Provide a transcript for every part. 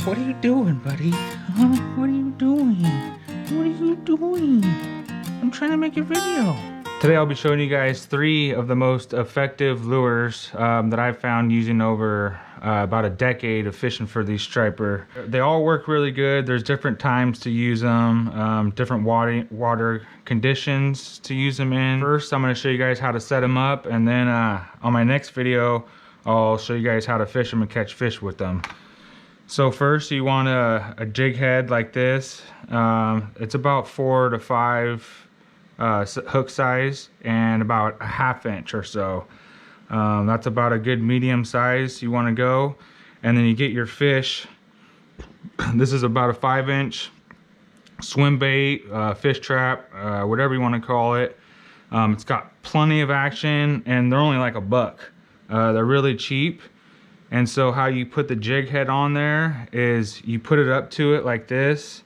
What are you doing, buddy? Huh? What are you doing? What are you doing? I'm trying to make a video. Today I'll be showing you guys 3 of the most effective lures that I've found using over about a decade of fishing for these striper. They all work really good. There's different times to use them, different water conditions to use them in. First, I'm going to show you guys how to set them up, and then on my next video, I'll show you guys how to fish them and catch fish with them. So first, you want a jig head like this. It's about 4 to 5 hook size and about a 1/2 inch or so. That's about a good medium size you want to go. And then you get your fish. This is about a 5-inch swim bait, fish trap, whatever you want to call it. It's got plenty of action and they're only like $1. They're really cheap. And so how you put the jig head on there is you put it up to it like this,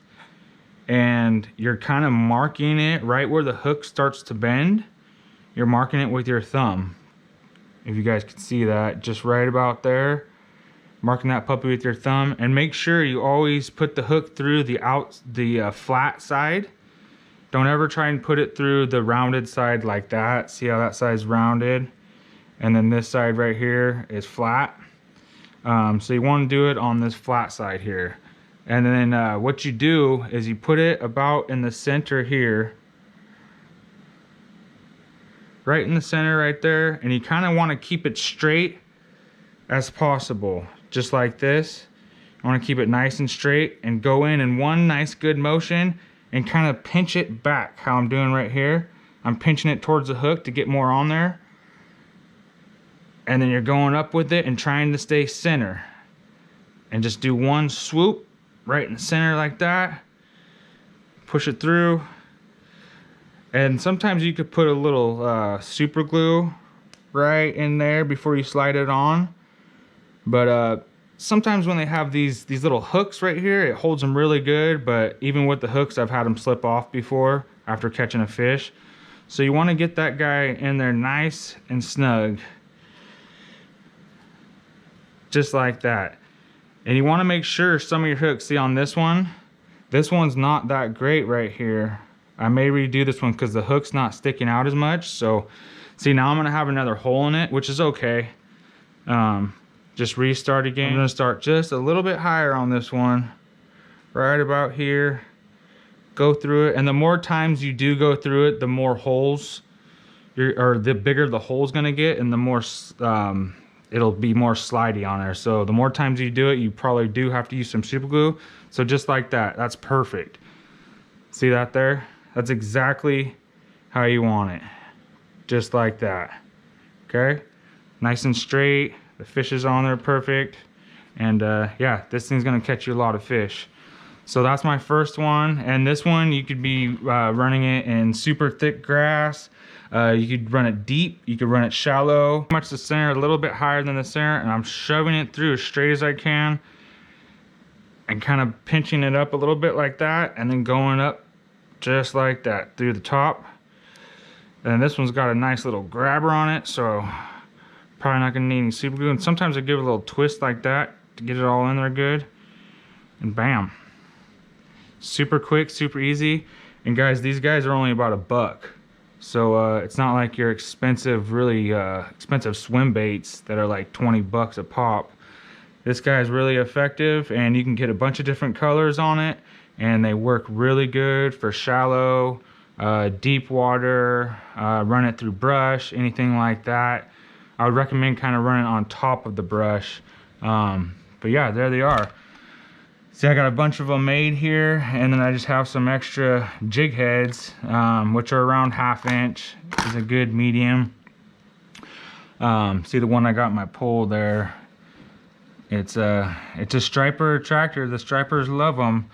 and you're kind of marking it right where the hook starts to bend. You're marking it with your thumb. If you guys can see that, just right about there. Marking that puppy with your thumb, and make sure you always put the hook through the flat side. Don't ever try and put it through the rounded side like that. See how that side's rounded? And then this side right here is flat. So you want to do it on this flat side here. And then what you do is you put it about in the center here, right in the center right there, and you kind of want to keep it straight as possible, just like this. You want to keep it nice and straight and go in one nice good motion and kind of pinch it back, how I'm doing right here. I'm pinching it towards the hook to get more on there. And then you're going up with it and trying to stay center. And just do one swoop right in the center like that. Push it through. And sometimes you could put a little super glue right in there before you slide it on. But sometimes when they have these little hooks right here, it holds them really good. But even with the hooks, I've had them slip off before after catching a fish. So you want to get that guy in there nice and snug. Just like that. And you want to make sure some of your hooks, see on this one's not that great right here. I may redo this one because the hook's not sticking out as much. So see, now I'm going to have another hole in it, which is okay. Just restart again. I'm going to start just a little bit higher on this one, right about here. Go through it, and the more times you do go through it, the more holes or the bigger the hole's going to get, and the more it'll be more slidey on there. So the more times you do it, you probably do have to use some super glue. So just like that, that's perfect. See that there? That's exactly how you want it. Just like that. Okay? Nice and straight. The fish is on there perfect. And yeah, this thing's gonna catch you a lot of fish. So that's my first one. And this one, you could be running it in super thick grass. You could run it deep, you could run it shallow. Pretty much the center, a little bit higher than the center, and I'm shoving it through as straight as I can and kind of pinching it up a little bit like that, and then going up just like that through the top. And this one's got a nice little grabber on it, so probably not gonna need any super glue. And sometimes I give it a little twist like that to get it all in there good, and bam. Super quick, super easy. And guys, these guys are only about $1. So it's not like your expensive, really expensive swim baits that are like $20 a pop. This guy is really effective, and you can get a bunch of different colors on it, and they work really good for shallow, deep water, run it through brush, anything like that. I would recommend kind of running on top of the brush. But yeah, there they are. See, I got a bunch of them made here, and then I just have some extra jig heads, which are around 1/2 inch. Is a good medium. See the one I got in my pole there. It's a striper attractor. The stripers love them.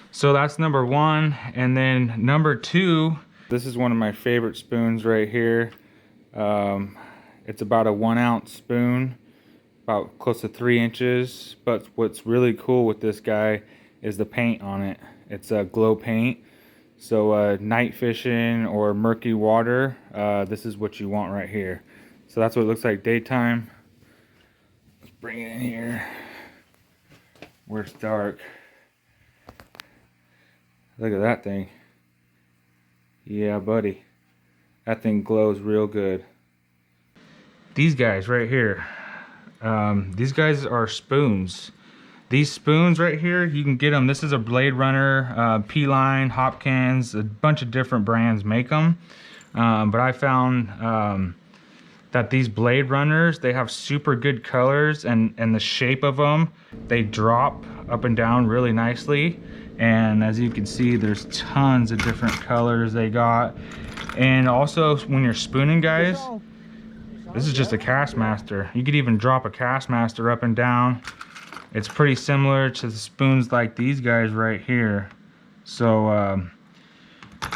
So that's number 1, and then number 2. This is one of my favorite spoons right here. It's about a 1 ounce spoon. About close to 3 inches, but what's really cool with this guy is the paint on it. It's a glow paint, so night fishing or murky water, this is what you want right here. So that's what it looks like daytime. Let's bring it in here. where it's dark. Look at that thing. Yeah, buddy. That thing glows real good. These guys right here. These guys are spoons. These spoons right here, you can get them. This is a Blade Runner, P-Line, Hopkins, a bunch of different brands make them. But I found that these Blade Runners, they have super good colors, and the shape of them, they drop up and down really nicely. And as you can see, there's tons of different colors they got. And also when you're spooning, guys, this is just a Castmaster. You could even drop a Castmaster up and down. It's pretty similar to the spoons like these guys right here. So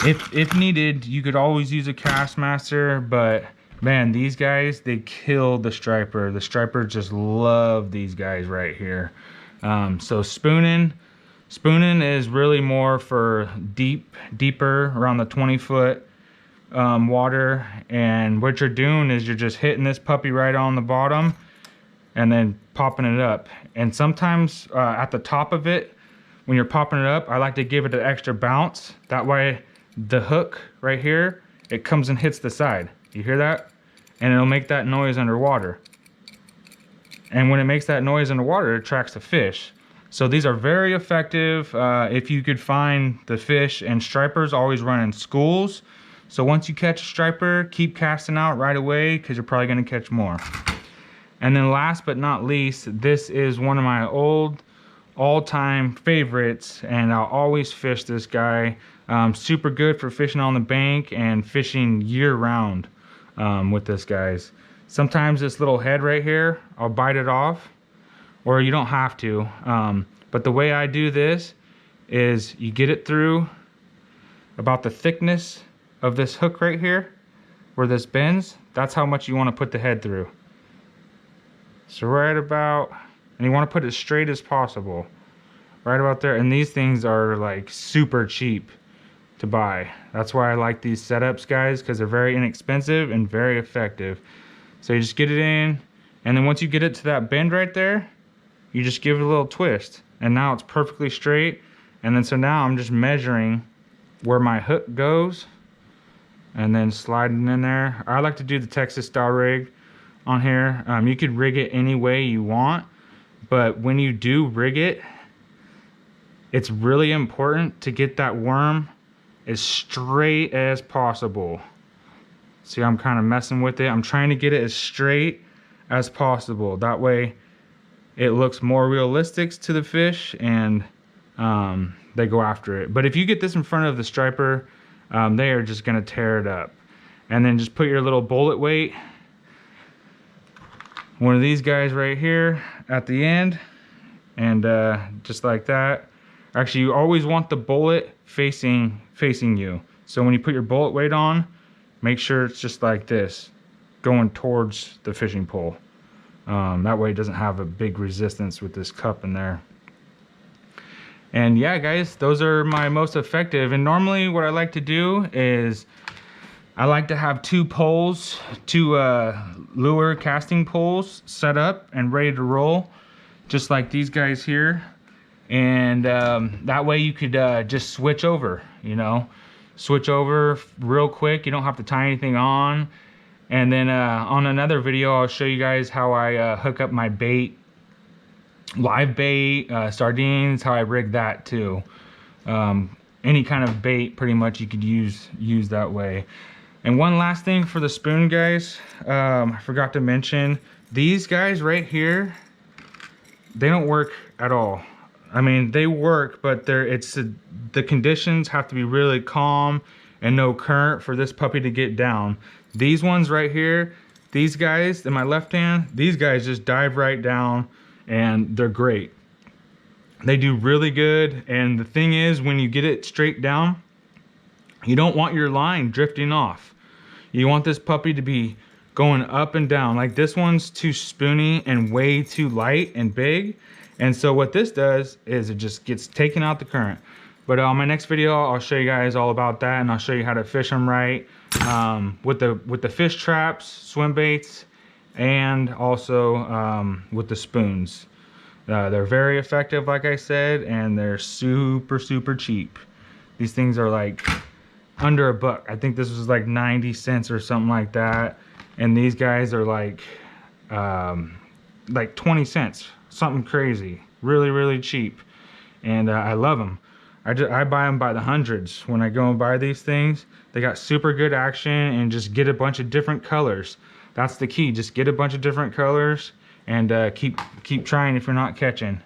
if needed, you could always use a Castmaster, but man, these guys, they kill the striper. The striper just love these guys right here. So spooning is really more for deeper, around the 20-foot water. And what you're doing is you're just hitting this puppy right on the bottom and then popping it up. And sometimes at the top of it, when you're popping it up, I like to give it an extra bounce. That way the hook right here, it comes and hits the side. You hear that? And it'll make that noise underwater. And when it makes that noise underwater, it attracts the fish. So these are very effective. If you could find the fish, and stripers always run in schools. So once you catch a striper, keep casting out right away, because you're probably gonna catch more. And then last but not least, this is one of my all-time favorites, and I'll always fish this guy. Super good for fishing on the bank and fishing year-round with this, guys. Sometimes this little head right here, I'll bite it off, or you don't have to. But the way I do this is you get it through about the thickness of this hook right here, where this bends. That's how much you want to put the head through. So right about, and you want to put it as straight as possible, right about there. And these things are like super cheap to buy. That's why I like these setups, guys, because they're very inexpensive and very effective. So you just get it in, and then once you get it to that bend right there, you just give it a little twist, and now it's perfectly straight. And then so now I'm just measuring where my hook goes and then sliding in there. I like to do the Texas style rig on here. You could rig it any way you want, but when you do rig it, it's really important to get that worm as straight as possible. See, I'm kind of messing with it. I'm trying to get it as straight as possible. That way it looks more realistic to the fish, and they go after it. But if you get this in front of the striper, they are just gonna tear it up. And then just put your little bullet weight, one of these guys right here at the end, and just like that. Actually, you always want the bullet facing you. So when you put your bullet weight on, make sure it's just like this, going towards the fishing pole. That way it doesn't have a big resistance with this cup in there. And yeah, guys, those are my most effective. And normally what I like to do is I like to have two poles, two lure casting poles set up and ready to roll, just like these guys here. And that way you could just switch over, you know, switch over real quick. You don't have to tie anything on. And then on another video, I'll show you guys how I hook up my bait, live bait, sardines, how I rig that too. Any kind of bait pretty much you could use that way. And one last thing for the spoon, guys, I forgot to mention, these guys right here, they don't work at all. I mean, they work, but the conditions have to be really calm and no current for this puppy to get down. These ones right here, these guys in my left hand, these guys just dive right down, and they're great. They do really good. And the thing is, when you get it straight down, you don't want your line drifting off. You want this puppy to be going up and down. Like this one's too spoony and way too light and big. And so what this does is it just gets taken out the current. But on my next video, I'll show you guys all about that, and I'll show you how to fish them right with the fish traps, swim baits, and also with the spoons. They're very effective, like I said, and they're super cheap. These things are like under $1. I think this was like 90 cents or something like that, and these guys are like 20 cents, something crazy. Really cheap, and I love them. I buy them by the hundreds when I go and buy these things. They got super good action, and just get a bunch of different colors. That's the key. Just get a bunch of different colors, and keep trying if you're not catching.